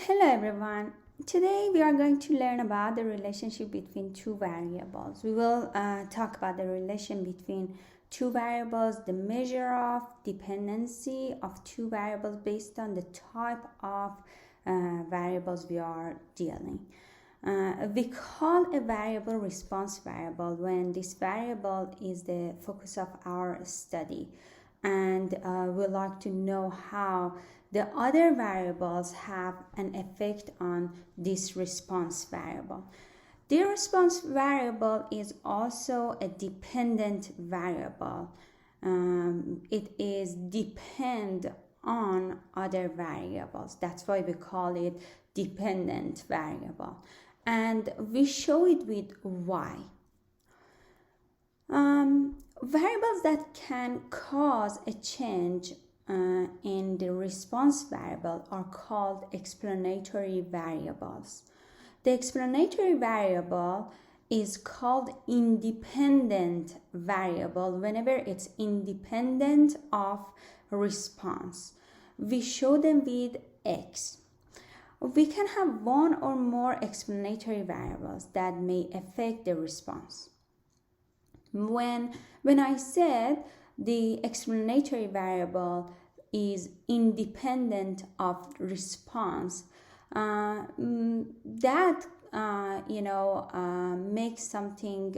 Hello everyone. Today we are going to learn about the relationship between two variables. We will talk about the relation between two variables, the measure of dependency of two variables based on the type of variables we are dealing. We call a variable response variable when this variable is the focus of our study, and we like to know how the other variables have an effect on this response variable. The response variable is also a dependent variable. It is depend on other variables. That's why we call it dependent variable. And we show it with why. Variables that can cause a change in the response variable are called explanatory variables. The explanatory variable is called independent variable whenever it's independent of response. We show them with X. We can have one or more explanatory variables that may affect the response. When I said the explanatory variable is independent of response, that makes something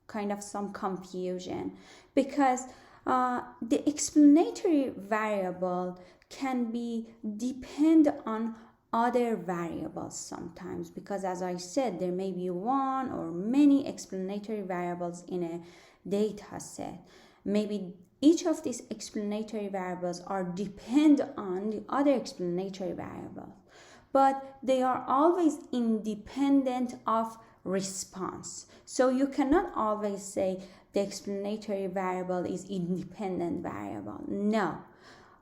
kind of some confusion, because the explanatory variable can be depend on other variables sometimes, because as I said, there may be one or many explanatory variables in a data set. Maybe each of these explanatory variables are depend on the other explanatory variables, but they are always independent of response. So you cannot always say the explanatory variable is independent variable. No.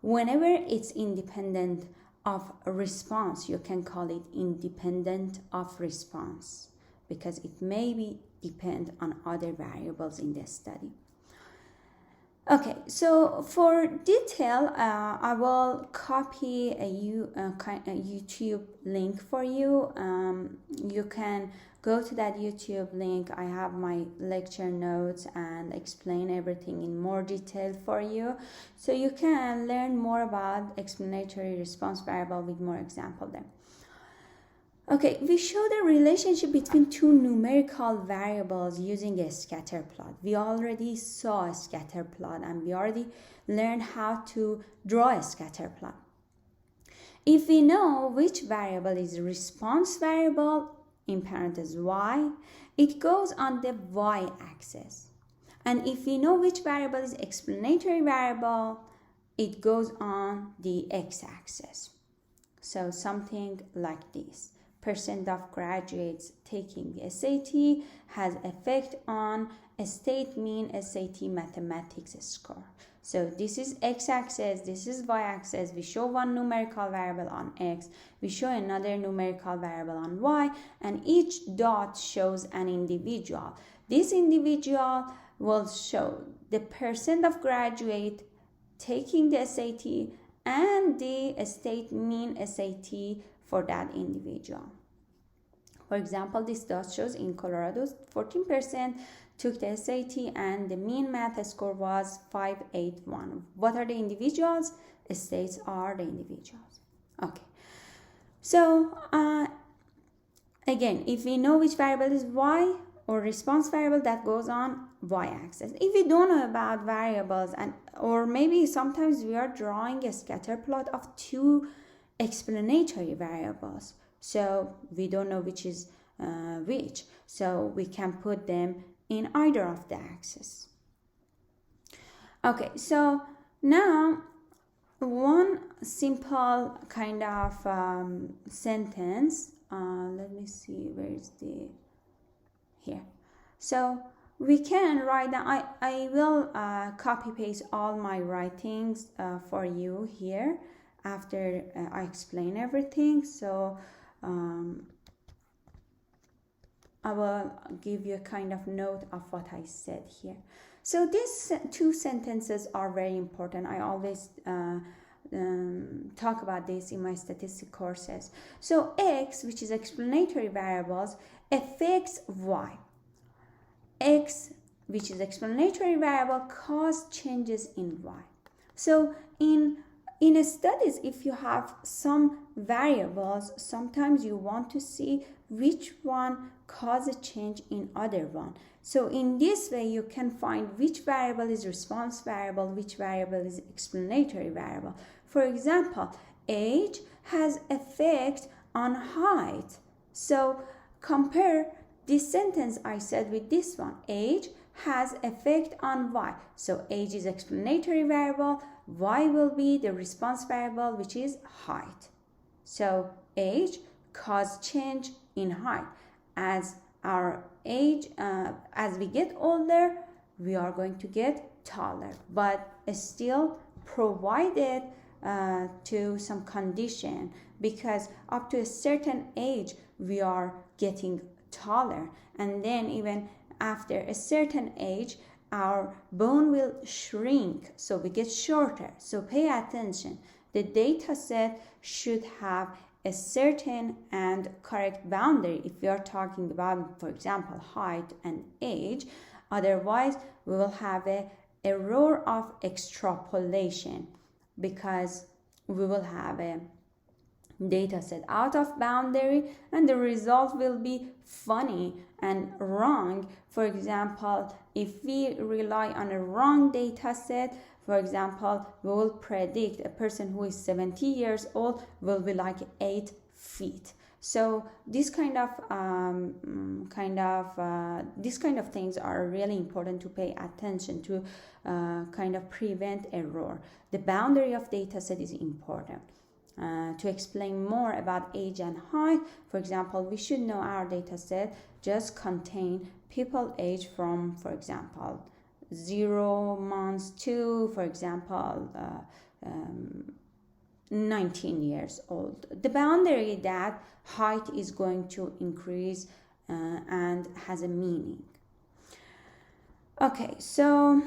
Whenever it's independent of response, you can call it independent of response, because it may be depend on other variables in the study. Okay, so for detail, I will copy a YouTube link for you. You can go to that YouTube link. I have my lecture notes and explain everything in more detail for you, so you can learn more about explanatory response variable with more example there. Okay, we show the relationship between two numerical variables using a scatter plot. We already saw a scatter plot, and we already learned how to draw a scatter plot. If we know which variable is response variable, in parentheses y, it goes on the y-axis. And if we know which variable is explanatory variable, it goes on the x-axis. So something like this. Percent of graduates taking the SAT has effect on a state mean SAT mathematics score. So this is x-axis, this is y-axis. We show one numerical variable on x, we show another numerical variable on y, and each dot shows an individual. This individual will show the percent of graduate taking the SAT and the state mean SAT for that individual. For example, this dot shows in Colorado 14% took the SAT and the mean math score was 581. What are the individuals? States are the individuals. Okay. So again, if we know which variable is y or response variable, that goes on y-axis. If we don't know about variables, or maybe sometimes we are drawing a scatter plot of two explanatory variables, so we don't know which is which, so we can put them in either of the axes. Okay, so now one simple kind of sentence. Let me see, where is the here. So we can write down. I will copy paste all my writings for you here after I explain everything. So I will give you a kind of note of what I said here. So these two sentences are very important. I always talk about this in my statistic courses. So X, which is explanatory variables, affects Y. X, which is explanatory variable, cause changes in Y. So in studies, if you have some variables, sometimes you want to see which one cause a change in other one. So in this way, you can find which variable is response variable, which variable is explanatory variable. For example, age has effect on height. So compare this sentence I said with this one. Age has effect on Y. So age is explanatory variable. Y will be the response variable, which is height. So age cause change in height. As our age, as we get older, we are going to get taller, but still provided to some condition, because up to a certain age we are getting taller, and then even after a certain age our bone will shrink, so we get shorter. So pay attention. The data set should have a certain and correct boundary if we are talking about, for example, height and age. Otherwise, we will have an error of extrapolation, because we will have a data set out of boundary and the result will be funny and wrong. For example, if we rely on a wrong data set, for example, we will predict a person who is 70 years old will be like 8 feet. So this kind of things are really important to pay attention to, kind of prevent error. The boundary of data set is important. To explain more about age and height, for example, we should know our data set just contain people age from, for example, 0 months to, for example, 19 years old. The boundary that height is going to increase and has a meaning. Okay, so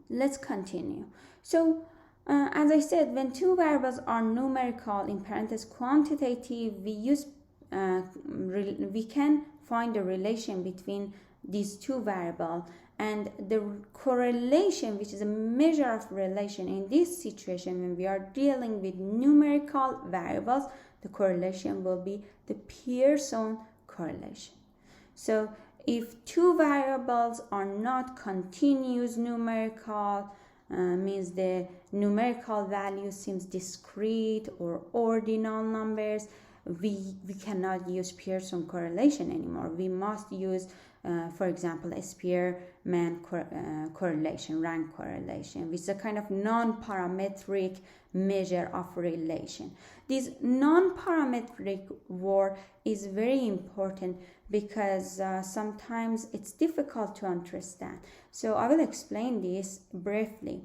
let's continue. So as I said, when two variables are numerical, in parentheses quantitative, we can find the relation between these two variables, and the correlation, which is a measure of relation in this situation when we are dealing with numerical variables, the correlation will be the Pearson correlation. So if two variables are not continuous numerical, means the numerical value seems discrete or ordinal numbers, we cannot use Pearson correlation anymore. We must use, for example, a Spearman correlation, rank correlation, which is a kind of non-parametric measure of relation. This non-parametric word is very important because sometimes it's difficult to understand. So I will explain this briefly.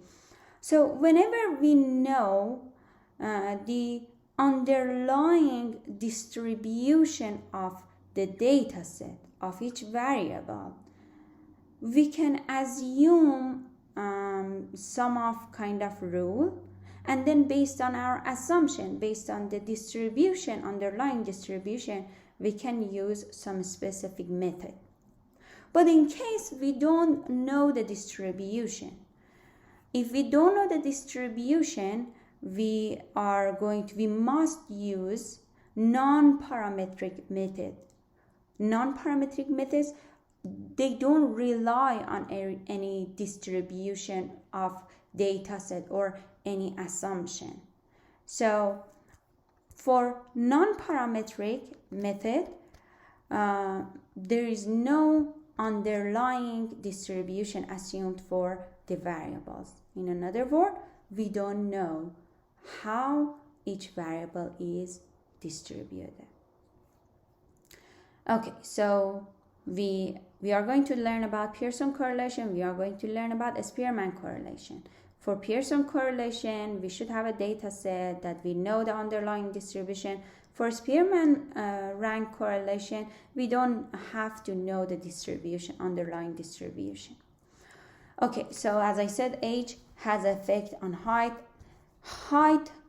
So whenever we know the underlying distribution of the data set of each variable, we can assume some of kind of rule, and then based on our assumption, based on the distribution, underlying distribution, we can use some specific method. But in case we don't know the distribution, if we don't know the distribution, we must use non-parametric method. Non-parametric methods, they don't rely on any distribution of data set or any assumption. So for non-parametric method, there is no underlying distribution assumed for the variables. In another word, we don't know how each variable is distributed. Okay, so we are going to learn about Pearson correlation. We are going to learn about Spearman correlation. For Pearson correlation, we should have a data set that we know the underlying distribution. For Spearman rank correlation, we don't have to know the distribution, underlying distribution. Okay, so as I said, age has effect on height.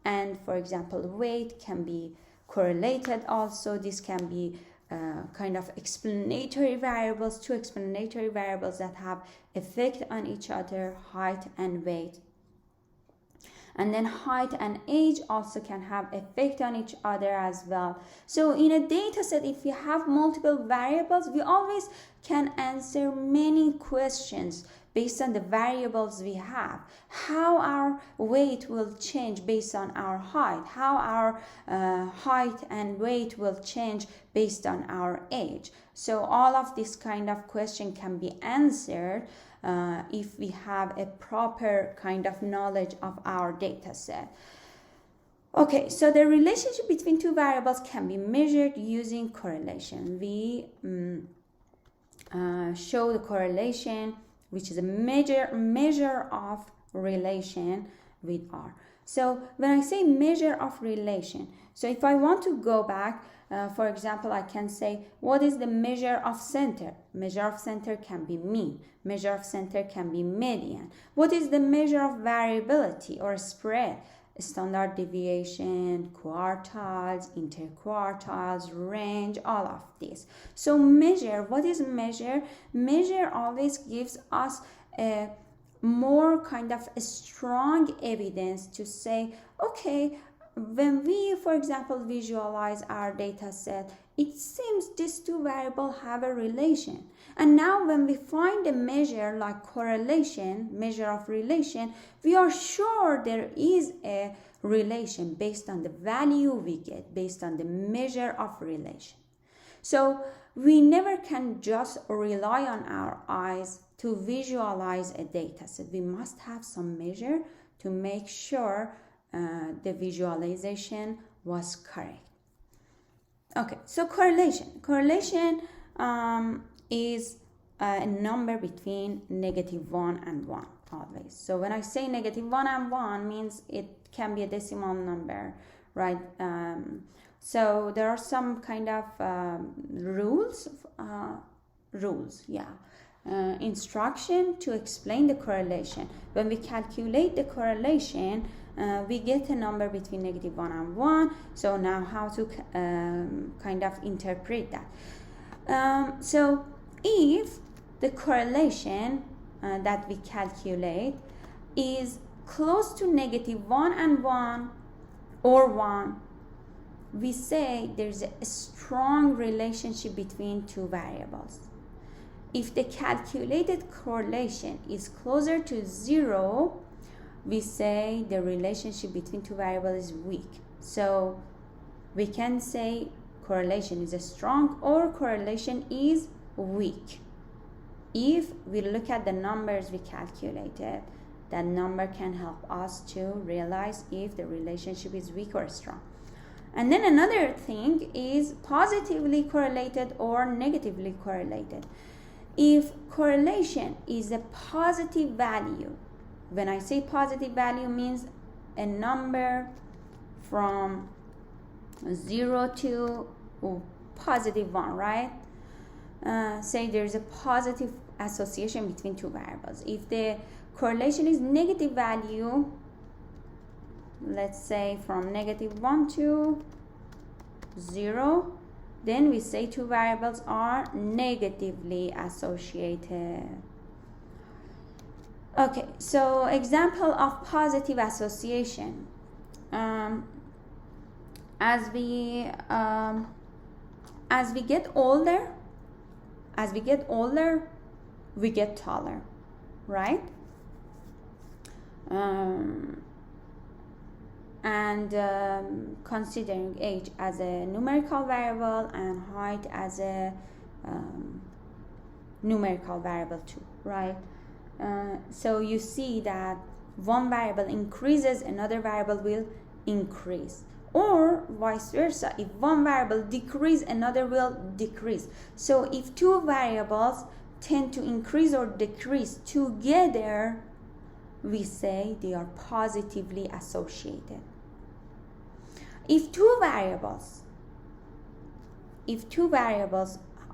And, for example, weight can be correlated also. This can be kind of explanatory variables, two explanatory variables that have effect on each other, height and weight. And then height and age also can have effect on each other as well. So in a data set, if you have multiple variables, we always can answer many questions based on the variables we have. How our weight will change based on our height, how our height and weight will change based on our age. So all of this kind of question can be answered if we have a proper kind of knowledge of our data set. Okay, so the relationship between two variables can be measured using correlation. We show the correlation, which is a measure of relation with R. So when I say measure of relation, so if I want to go back, for example, I can say, what is the measure of center? Measure of center can be mean. Measure of center can be median. What is the measure of variability or spread? Standard deviation, quartiles, interquartiles, range, all of this. So measure, what is measure? Measure always gives us a more kind of a strong evidence to say, okay, when we, for example, visualize our data set, it seems these two variables have a relation. And now when we find a measure like correlation, measure of relation, we are sure there is a relation based on the value we get, based on the measure of relation. So we never can just rely on our eyes to visualize a data set. We must have some measure to make sure the visualization was correct. Okay, so correlation. Correlation is a number between -1 and 1 always. So when I say -1 and 1 means it can be a decimal number, right? So there are some kind of instruction to explain the correlation. When we calculate the correlation, we get a number between -1 and 1. So now how to kind of interpret that? So if the correlation that we calculate is close to -1 and 1 or 1, we say there's a strong relationship between two variables. If the calculated correlation is closer to 0, we say the relationship between two variables is weak. So we can say correlation is strong or correlation is weak. If we look at the numbers we calculated, that number can help us to realize if the relationship is weak or strong. And then another thing is positively correlated or negatively correlated. If correlation is a positive value, when I say positive value means a number from 0 to +1, right? Say there's a positive association between two variables. If the correlation is negative value, let's say from -1 to 0, then we say two variables are negatively associated. Okay, so example of positive association. As we get older, we get taller, right? Considering age as a numerical variable and height as a numerical variable too, right? So you see that one variable increases, another variable will increase, or vice versa. If one variable decreases, another will decrease. So if two variables tend to increase or decrease together, we say they are positively associated. If two variables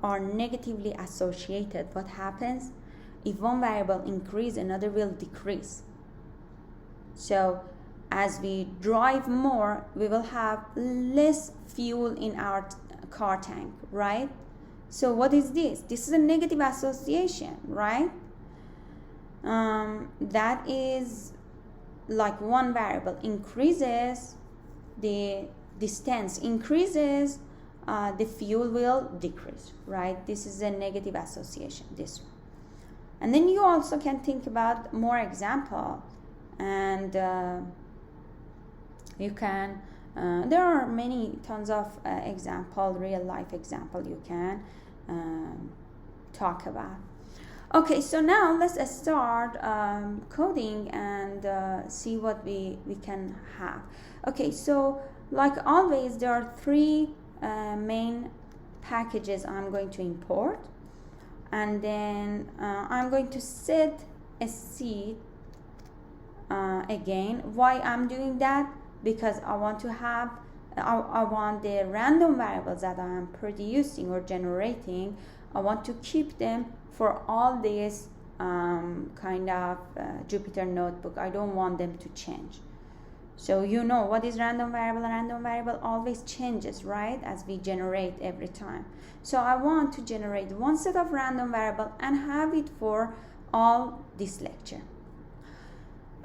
are negatively associated, what happens? If one variable increases, another will decrease. So as we drive more, we will have less fuel in our car tank, right? So what is this? This is a negative association, right? That is like one variable increases, the distance increases, the fuel will decrease, right? This is a negative association, this one. And then you also can think about more example, and you can there are many tons of example, real life example you can talk about. Okay, so now let's start coding and see what we can have. Okay, so like always, there are three main packages I'm going to import, and then I'm going to set a seed again. Why I'm doing that? Because I want to have I want the random variables that I am producing or generating, I want to keep them for all these kind of Jupyter notebook. I don't want them to change. So you know what is random variable? Random variable always changes, right, as we generate every time. So I want to generate one set of random variable and have it for all this lecture.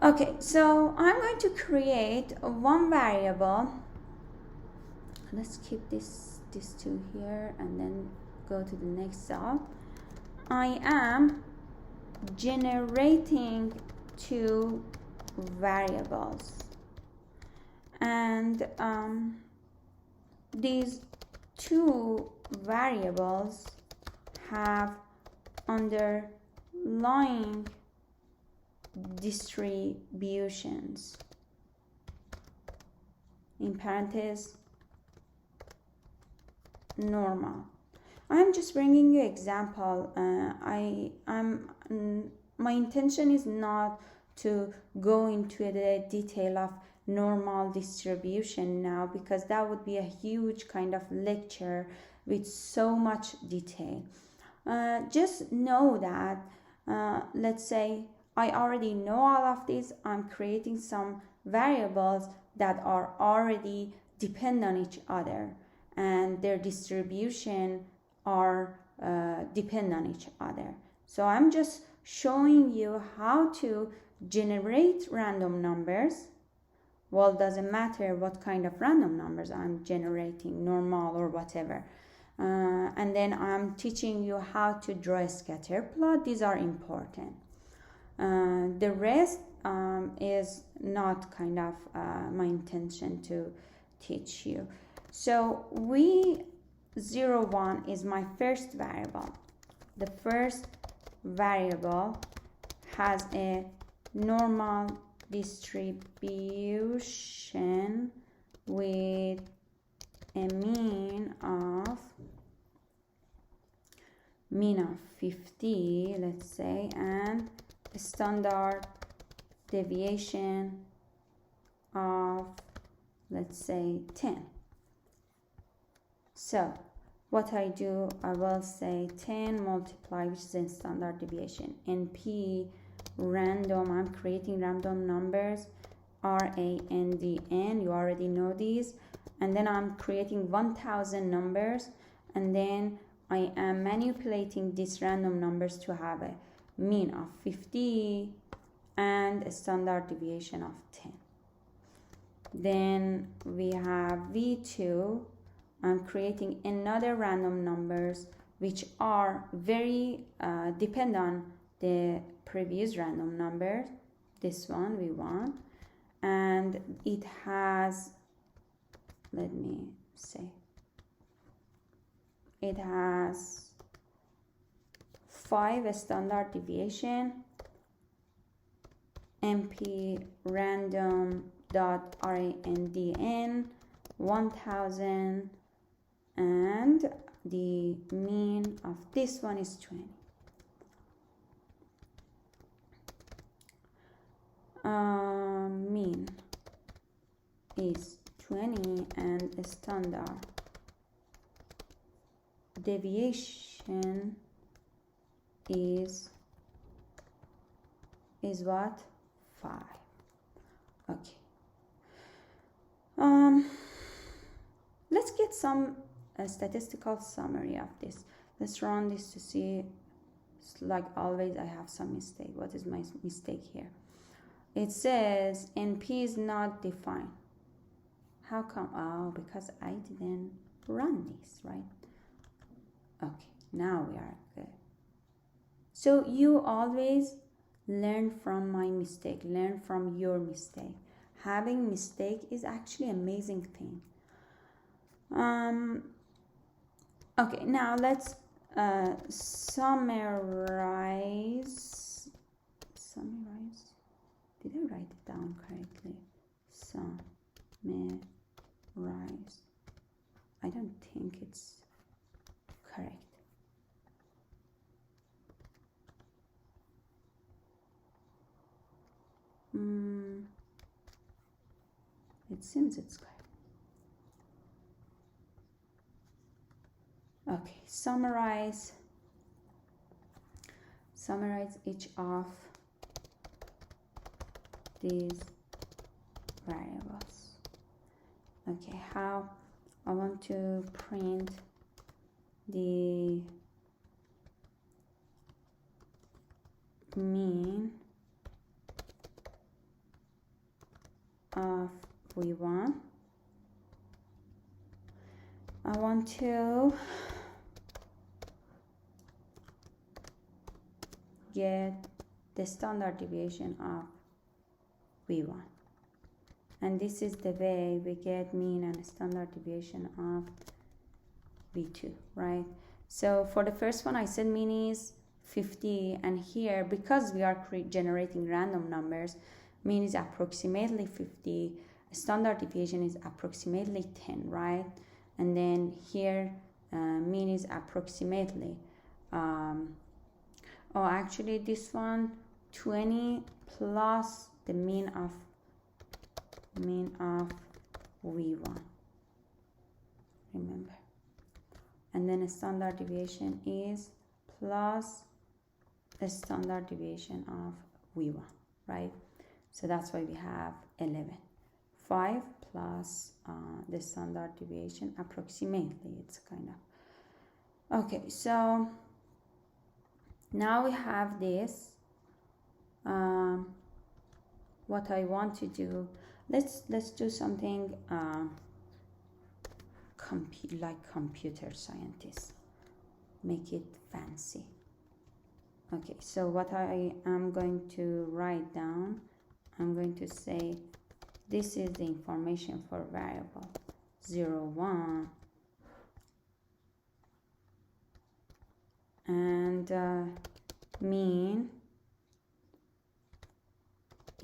Okay, so I'm going to create one variable. Let's keep these two here and then go to the next cell. I am generating two variables, and these two variables have underlying distributions, in parentheses normal. I'm just bringing you example. My intention is not to go into the detail of normal distribution now, because that would be a huge kind of lecture with so much detail. Just know that let's say I already know all of this. I'm creating some variables that are already depend on each other, and their distribution are depend on each other. So I'm just showing you how to generate random numbers. Well, doesn't matter what kind of random numbers I'm generating, normal or whatever. And then I'm teaching you how to draw a scatter plot. These are important. The rest is not kind of my intention to teach you. So V01 is my first variable. The first variable has a normal distribution with a mean of 50, let's say, and a standard deviation of, let's say, 10. So what I do, I will say 10 multiply, which is a standard deviation, NP random. I'm creating random numbers, RANDN, you already know these, and then I'm creating 1000 numbers, and then I am manipulating these random numbers to have a mean of 50 and a standard deviation of 10. Then we have V2. I'm creating another random numbers which are very depend on the previous random number. This one we want, and it has, let me say, it has 5 standard deviation, MP random dot RANDN 1000, and the mean of this one is 20. Mean is 20 and the standard deviation is what? 5. Okay. Let's get some statistical summary of this. Let's run this to see. Like always, I have some mistake. What is my mistake here? It says NP is not defined. How come? Oh, because I didn't run this, right? Okay, now we are good. So you always learn from my mistake, learn from your mistake. Having mistake is actually an amazing thing. Okay, now let's summarize. Did I write it down correctly? Summarize. I don't think it's correct. It seems it's correct. Okay, summarize each of these variables. Okay, how I want to print the mean of V1. I want to get the standard deviation of V1, and this is the way we get mean and standard deviation of V2, right? So for the first one, I said mean is 50, and here, because we are generating random numbers, mean is approximately 50, standard deviation is approximately 10, right? And then here mean is approximately actually this one 20 plus the mean of V1, remember, and then a standard deviation is plus a standard deviation of V1, right? So that's why we have 11. 5 plus the standard deviation approximately, it's kind of okay. So now we have this. What I want to do, let's do something like computer scientists, make it fancy. Okay, so what I am going to write down, I'm going to say this is the information for variable 0, 1, and mean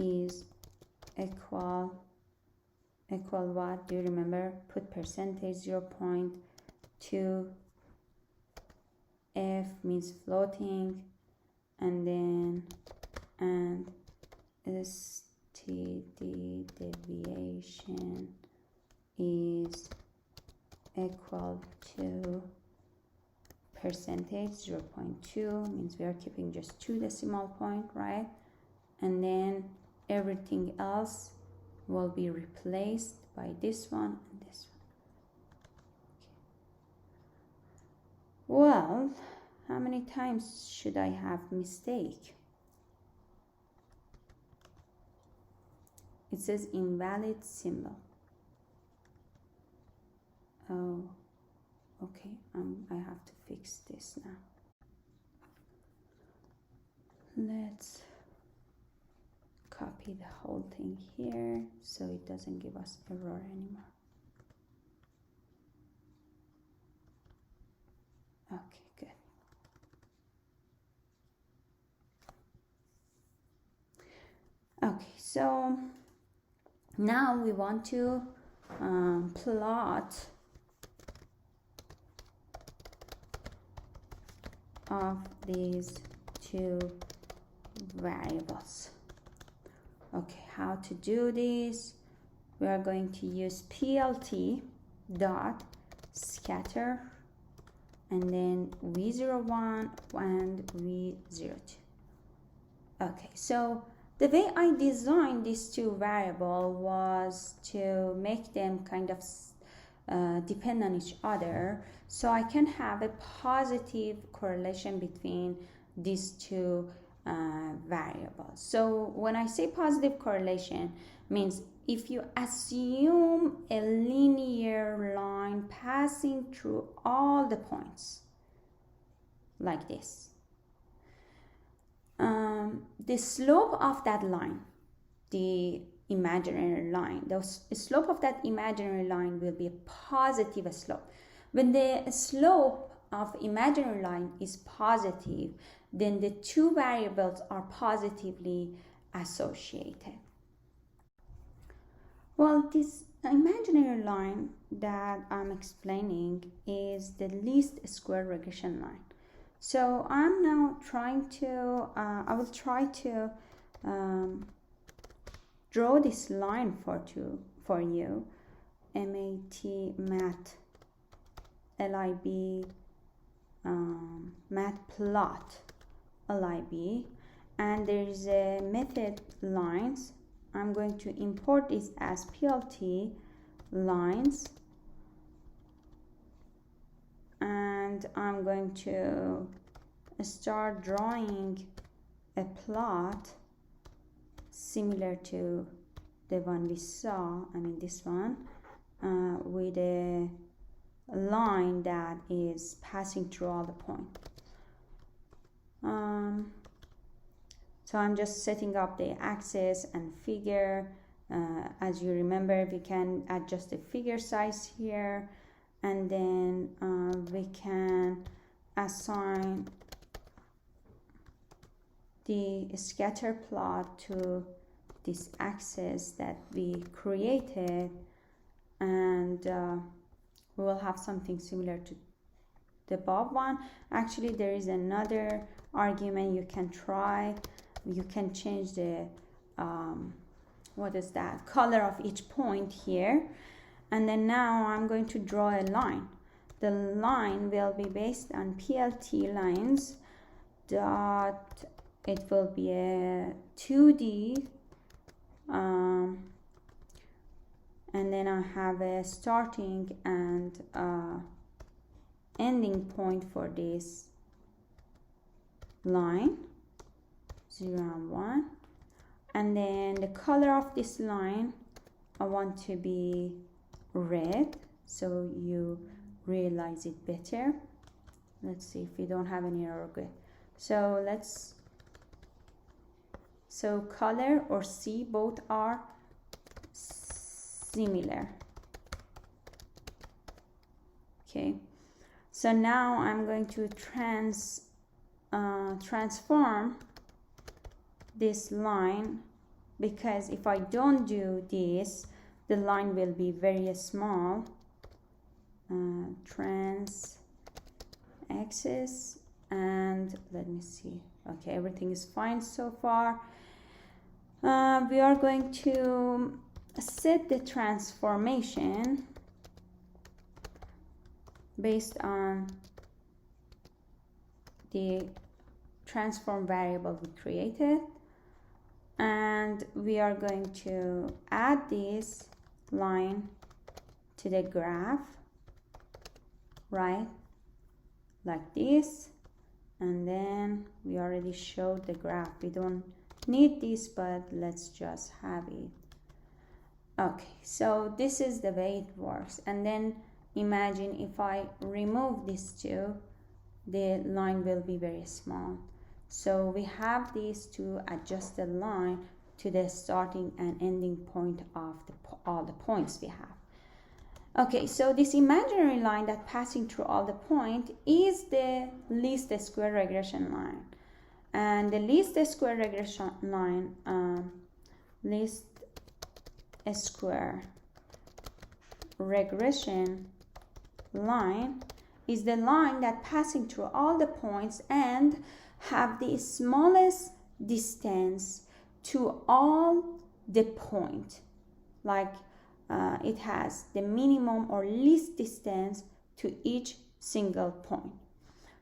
is equal what? Do you remember? Put percentage 0.2, f means floating, and then STD deviation is equal to percentage 0.2, means we are keeping just 2 decimal point, right? And then everything else will be replaced by this one and this one. Okay. Well, how many times should I have mistake? It says invalid symbol. Oh, okay, I have to fix this now. Let's copy the whole thing here so it doesn't give us error anymore. Okay, good. Okay, so now we want to plot of these two variables. Okay, how to do this? We are going to use PLT dot scatter and then V01 and V02. Okay, so the way I designed these two variables was to make them kind of depend on each other, so I can have a positive correlation between these two variables. So when I say positive correlation, means if you assume a linear line passing through all the points like this, the slope of that line, the imaginary line, the slope of that imaginary line will be a positive slope. When the slope of imaginary line is positive, then the two variables are positively associated. Well, this imaginary line that I'm explaining is the least square regression line. So I'm now trying to, I will try to draw this line for you, math lib matplot lib, and there is a method lines. I'm going to import this as plt lines, and I'm going to start drawing a plot similar to the one we saw, I mean this one, with a line that is passing through all the points. So I'm just setting up the axis and figure. As you remember, we can adjust the figure size here, and then we can assign the scatter plot to this axis that we created, and we will have something similar to the above one. Actually, there is another argument you can try. You can change the color of each point here, and then now I'm going to draw a line. The line will be based on plt lines dot, it will be a 2D, and then I have a starting and ending point for this line, 0 and 1, and then the color of this line I want to be red so you realize it better. Let's see if we don't have any error. Good. So color or C, both are similar. Okay, so now I'm going to transform this line, because if I don't do this, the line will be very small. Trans axis, and let me see. Okay, everything is fine so far. We are going to set the transformation based on the transform variable we created, and we are going to add this line to the graph, right, like this. And then we already showed the graph, we don't need this, but let's just have it. Okay, so this is the way it works. And then imagine if I remove these two, the line will be very small. So we have these to adjust the line to the starting and ending point of all the points we have. Okay, so this imaginary line that passing through all the point is the least square regression line, and the least square regression line, least square regression line is the line that passing through all the points and have the smallest distance to all the point, like it has the minimum or least distance to each single point.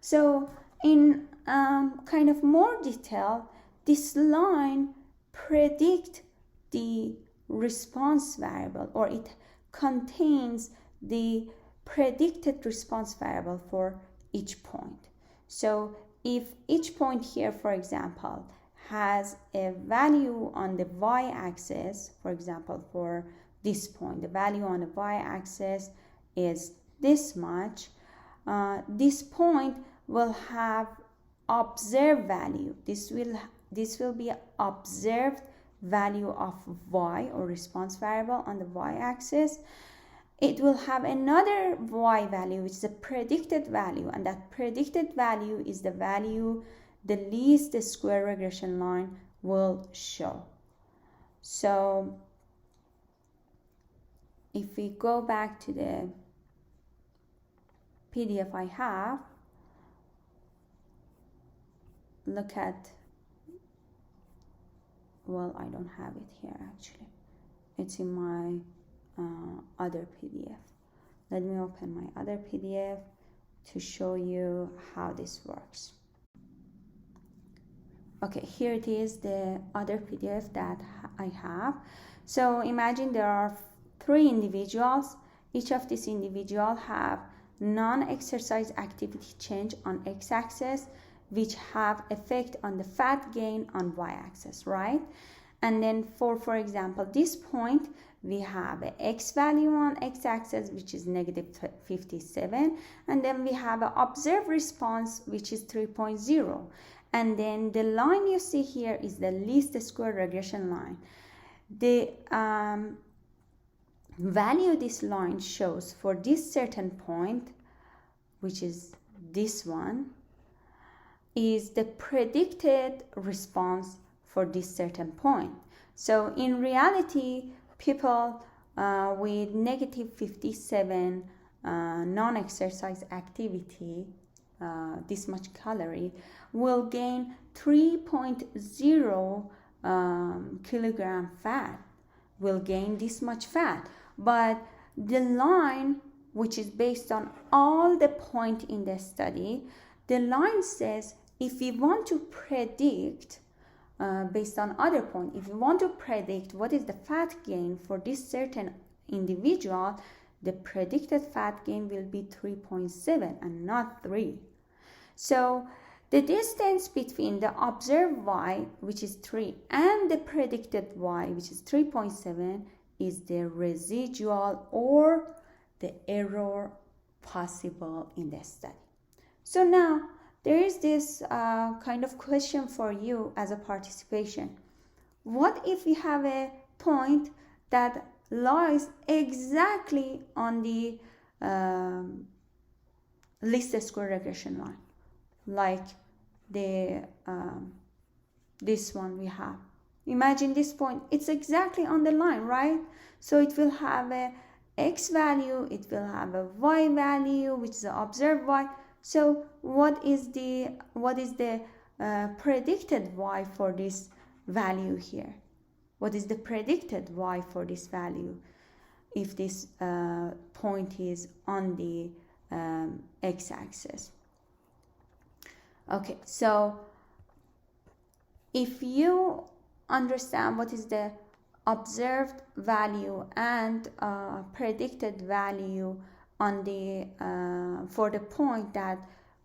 So in kind of more detail, this line predict the response variable, or it contains the predicted response variable for each point. So if each point here, for example, has a value on the y-axis, for example, for this point, the value on the y-axis is this much, this point will have observed value. This will be observed value of y, or response variable on the y-axis. It will have another y value, which is a predicted value, and that predicted value is the value the least square regression line will show. So if we go back to the PDF I have, look at, well, I don't have it here actually. It's in my other PDF. Let me open my other PDF to show you how this works. Okay, here it is, the other PDF that I have. So imagine there are 3 individuals. Each of these individuals have non-exercise activity change on x-axis, which have effect on the fat gain on y-axis, right? And then for example, this point, we have an x value on x-axis, which is negative 57, and then we have an observed response, which is 3.0. And then the line you see here is the least square regression line. The value this line shows for this certain point, which is this one, is the predicted response for this certain point. So in reality, people with negative 57 non-exercise activity, this much calorie, will gain 3.0 kilogram fat, will gain this much fat. But the line, which is based on all the point in the study, the line says if we want to predict based on other point, if you want to predict what is the fat gain for this certain individual, the predicted fat gain will be 3.7 and not 3. So the distance between the observed y, which is 3, and the predicted y, which is 3.7, is the residual or the error possible in the study. So now there is this kind of question for you as a participation. What if we have a point that lies exactly on the least square regression line, like the this one we have? Imagine this point, it's exactly on the line, right? So it will have a x value, it will have a y value, which is the observed y. So what is the predicted y for this value here? What is the predicted y for this value if this point is on the x-axis? Okay, so if you understand what is the observed value and predicted value on the for the point that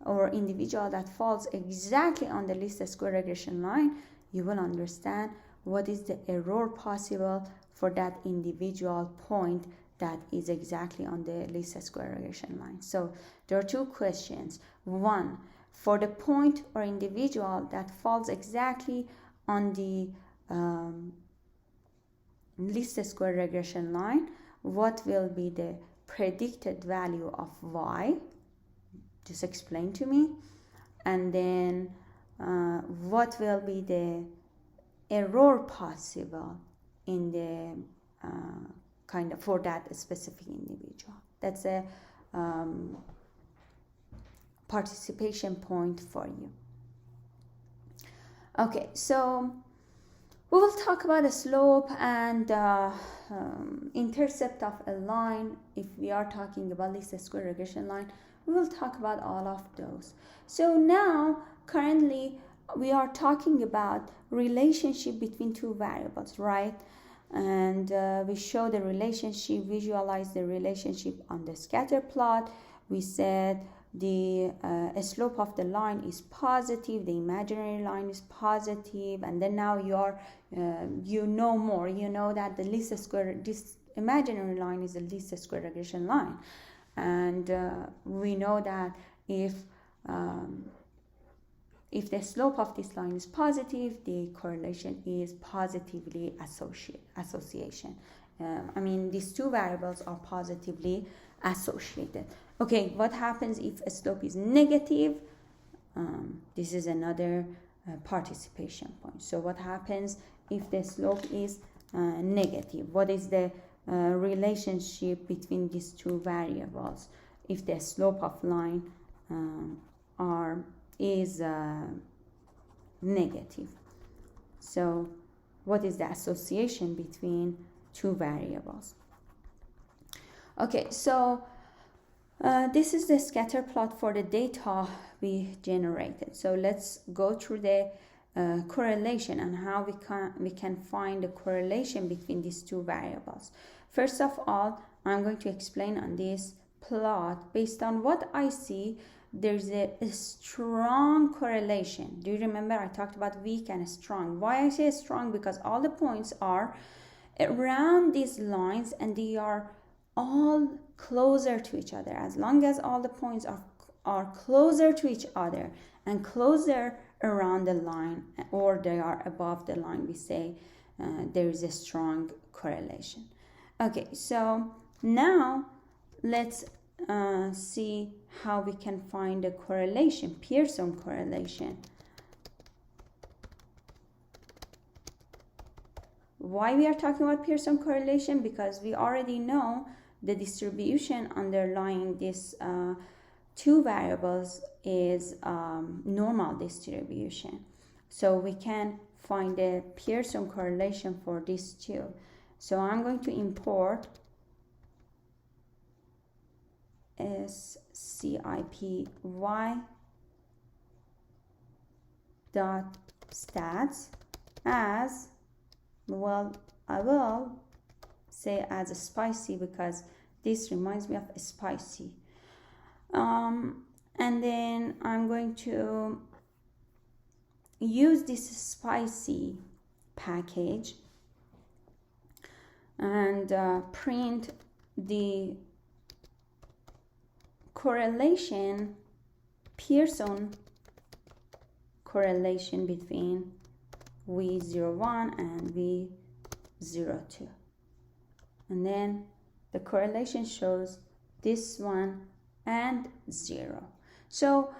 or individual that falls exactly on the least square regression line, you will understand what is the error possible for that individual point that is exactly on the least square regression line. So there are 2 questions. One, for the point or individual that falls exactly on the least square regression line, what will be the predicted value of y? Just explain to me. And then what will be the error possible in the kind of for that specific individual? That's a participation point for you. Okay, so we will talk about the slope and intercept of a line. If we are talking about least square regression line, we will talk about all of those. So now, currently, we are talking about relationship between two variables, right? And we show the relationship, visualize the relationship on the scatter plot. We said the slope of the line is positive, the imaginary line is positive, and then now you know more. You know that the least square, this imaginary line is the least square regression line, and we know that if the slope of this line is positive, the correlation is positively association. I mean, these two variables are positively associated. Okay, what happens if a slope is negative? This is another participation point. So what happens if the slope is negative? What is the relationship between these two variables if the slope of line is negative? So what is the association between two variables? Okay, so this is the scatter plot for the data we generated. So let's go through the correlation and how we can find the correlation between these two variables. First of all, I'm going to explain on this plot. Based on what I see, there's a strong correlation. Do you remember I talked about weak and strong? Why I say strong? Because all the points are around these lines and they are all closer to each other. As long as all the points are closer to each other and closer around the line, or they are above the line, we say there is a strong correlation. Okay, so now let's see how we can find a correlation, Pearson correlation. Why we are talking about Pearson correlation? Because we already know the distribution underlying these two variables is normal distribution. So we can find the Pearson correlation for these two. So I'm going to import scipy dot stats as well. I will say as a spicy because this reminds me of a spicy. And then I'm going to use this spicy package and print the correlation, Pearson correlation between V01 and V02. And then the correlation shows this one and 0. So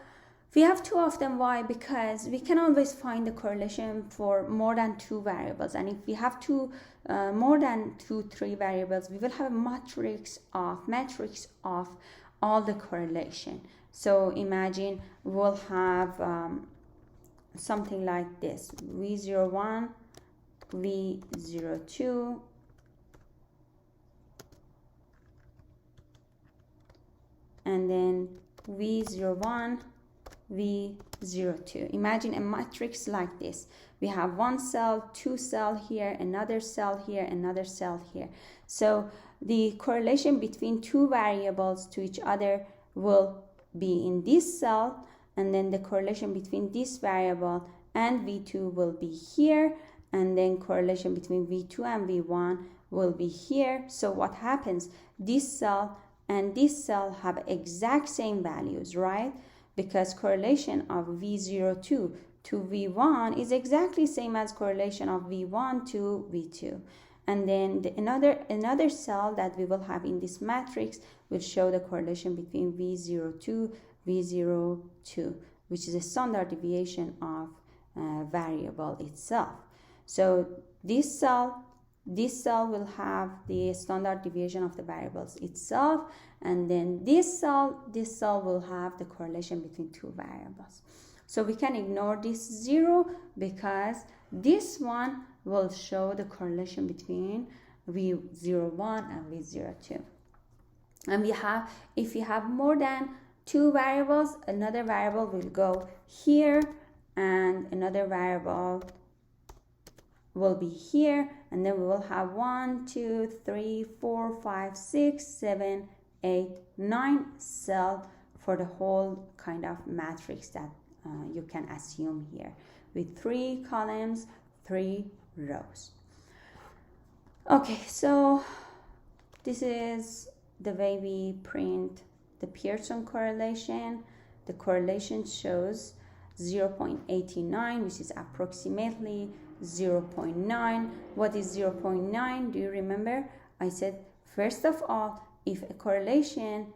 we have two of them. Why? Because we can always find the correlation for more than two variables, and if we have more than 3 variables, we will have a matrix of all the correlation. So imagine we'll have something like this: V01, V02, and then V01, V02. Imagine a matrix like this. We have one cell, 2 cells here, another cell here, another cell here. So the correlation between two variables to each other will be in this cell, and then the correlation between this variable and V2 will be here, and then correlation between V2 and V1 will be here. So what happens? This cell and this cell have exact same values, right? Because correlation of V02 to V1 is exactly same as correlation of V1 to V2. And then another cell that we will have in this matrix will show the correlation between V02, V02, which is a standard deviation of variable itself. So this cell will have the standard deviation of the variables itself, and then this cell will have the correlation between two variables. So we can ignore this 0 because this one will show the correlation between V01 and V02. And if we have more than 2 variables, another variable will go here and another variable will be here, and then we will have 1, 2, 3, 4, 5, 6, 7, 8, 9 cell for the whole kind of matrix that you can assume here, with 3 columns, 3 rows. Okay, so this is the way we print the Pearson correlation. The correlation shows 0.89, which is approximately 0.9. What is 0.9? Do you remember? I said, first of all, correlation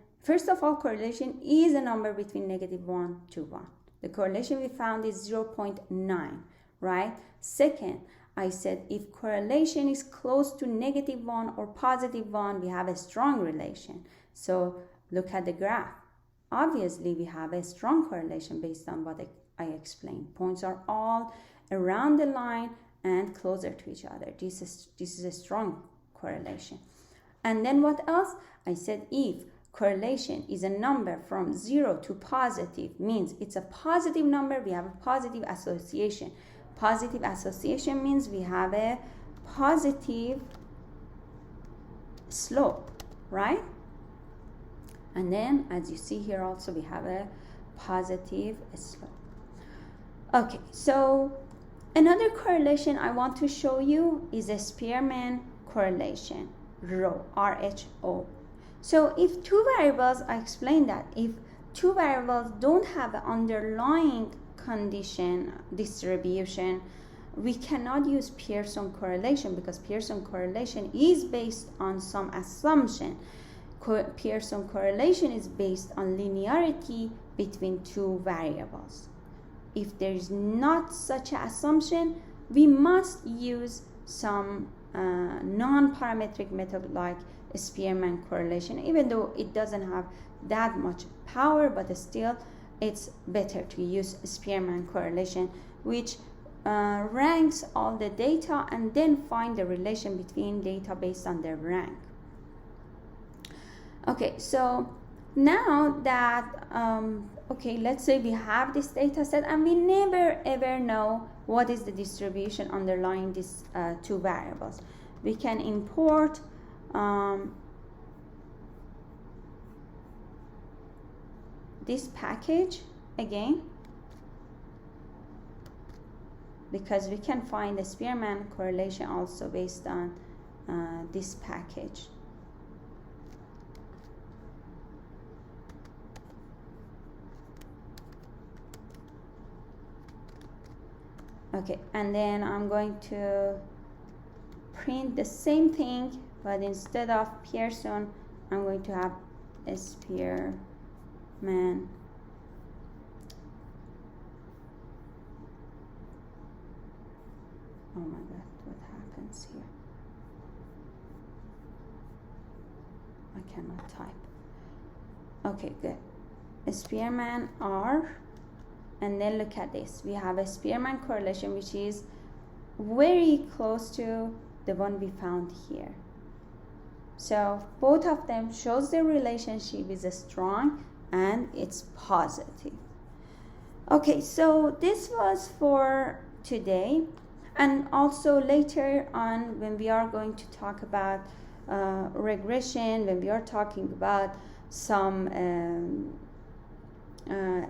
is a number between -1 to 1. The correlation we found is 0.9, right? Second, I said if correlation is close to -1 or +1, we have a strong relation. So look at the graph. Obviously, we have a strong correlation based on what I explained. Points are all around the line and closer to each other. This is a strong correlation. And then what else? I said if correlation is a number from 0 to positive, means it's a positive number, we have a positive association. Positive association means we have a positive slope, right? And then, as you see here also, we have a positive slope. Okay, so another correlation I want to show you is a Spearman correlation, rho, R-H-O. So if two variables, I explained that if two variables don't have an underlying condition distribution, we cannot use Pearson correlation, because Pearson correlation is based on some assumption. Pearson correlation is based on linearity between two variables. If there is not such an assumption, we must use some non-parametric method like Spearman correlation, even though it doesn't have that much power, but still it's better to use Spearman correlation, which ranks all the data and then find the relation between data based on their rank. Okay, so now that okay, let's say we have this data set and we never ever know what is the distribution underlying these two variables. We can import this package again, because we can find the Spearman correlation also based on this package. Okay, and then I'm going to print the same thing, but instead of Pearson, I'm going to have a Spearman. Oh my God, what happens here? I cannot type. Okay, good. A Spearman R. And then look at this. We have a Spearman correlation which is very close to the one we found here. So both of them shows the relationship is strong and it's positive. Okay, so this was for today. And also later on, when we are going to talk about regression, when we are talking about some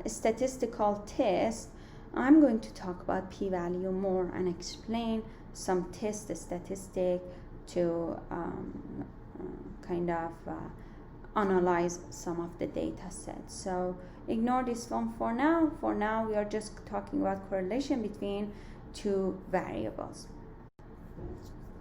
statistical test, I'm going to talk about p-value more and explain some test statistic to kind of analyze some of the data sets. So ignore this one for now. For now, we are just talking about correlation between two variables.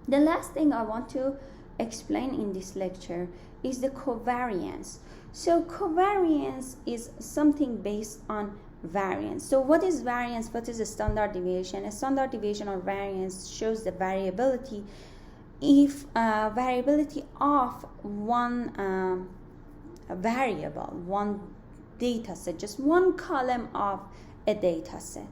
The last thing I want to explain in this lecture is the covariance. So covariance is something based on variance. So what is variance? What is a standard deviation? A standard deviation or variance shows the variability if variability of one variable, one data set, just one column of a data set.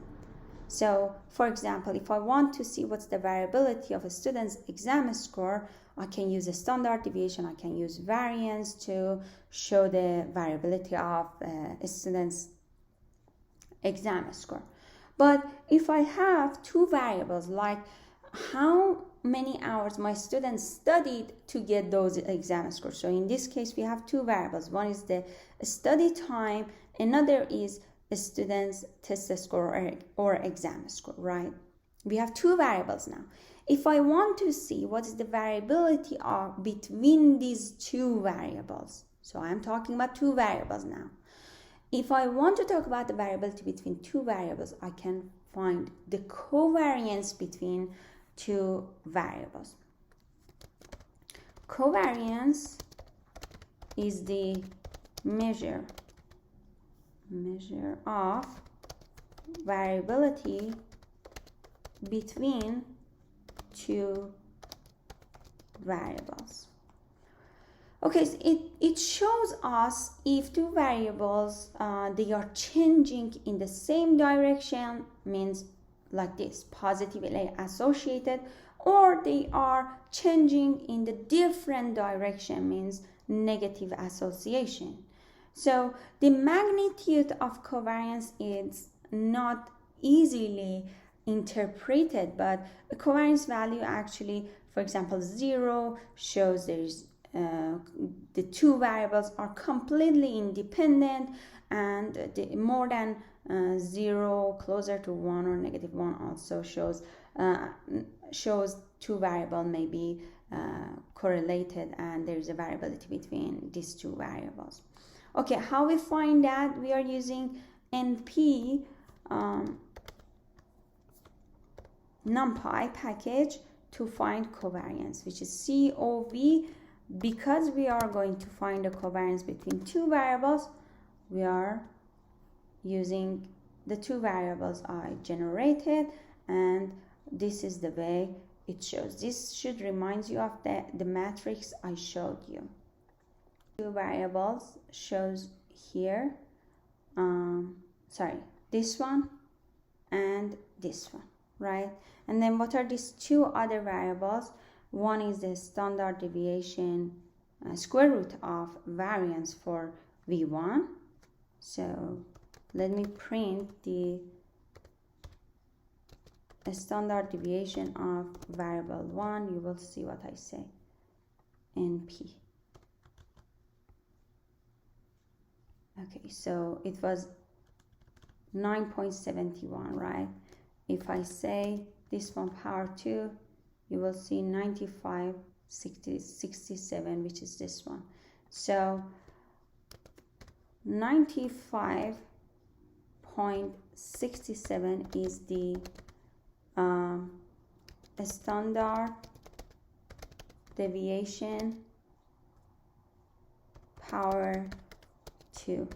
So for example, if I want to see what's the variability of a student's exam score, I can use a standard deviation, I can use variance to show the variability of a student's exam score. But if I have two variables, like how many hours my students studied to get those exam scores. So in this case, we have two variables. One is the study time, another is a student's test score or exam score, right? We have two variables now. If I want to see what is the variability of between these two variables, so I'm talking about two variables now. If I want to talk about the variability between two variables, I can find the covariance between two variables. Covariance is the measure of variability between two variables. Okay, so it shows us if two variables they are changing in the same direction, means like this, positively associated, or they are changing in the different direction, means negative association. So the magnitude of covariance is not easily interpreted, but a covariance value actually, for example, 0 shows there is the two variables are completely independent, and the more than 0, closer to 1 or -1 also shows two variables may be correlated, and there is a variability between these two variables. Okay, how we find that? We are using NP NumPy package to find covariance, which is COV. Because we are going to find the covariance between two variables, we are using the two variables I generated, and this is the way it shows. This should remind you of the matrix I showed you. Two variables shows here, this one and this one, right? And then what are these two other variables? One is the standard deviation, square root of variance for V1. So let me print the standard deviation of variable 1. You will see what I say, NP. Okay, so it was 9.71, right? If I say this one power 2, you will see 95.67, which is this one. So 95.67 is the standard deviation power 2,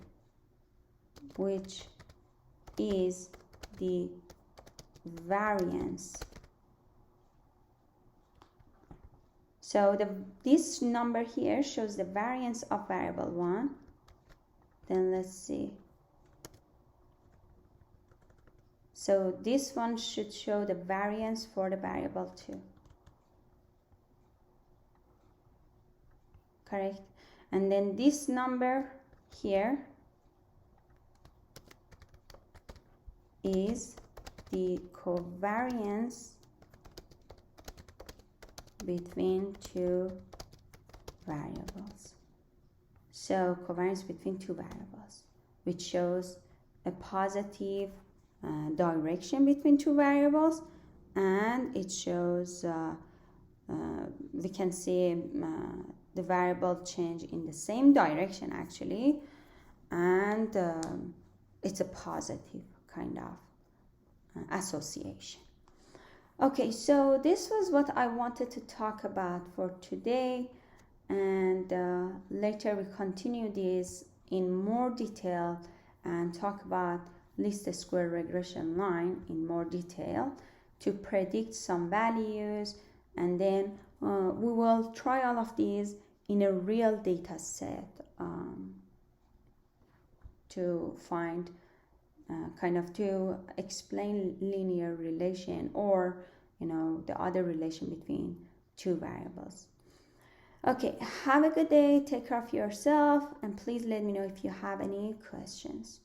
which is the variance. So this number here shows the variance of variable 1. Then let's see. So this one should show the variance for the variable 2. Correct? And then this number here is the covariance between two variables. So covariance between two variables, which shows a positive direction between two variables, and it shows we can see the variable change in the same direction actually, and it's a positive kind of association. Okay, so this was what I wanted to talk about for today, and later we continue this in more detail and talk about least square regression line in more detail to predict some values, and then we will try all of these in a real data set to find to explain linear relation, or the other relation between two variables. Okay, have a good day, take care of yourself, and please let me know if you have any questions.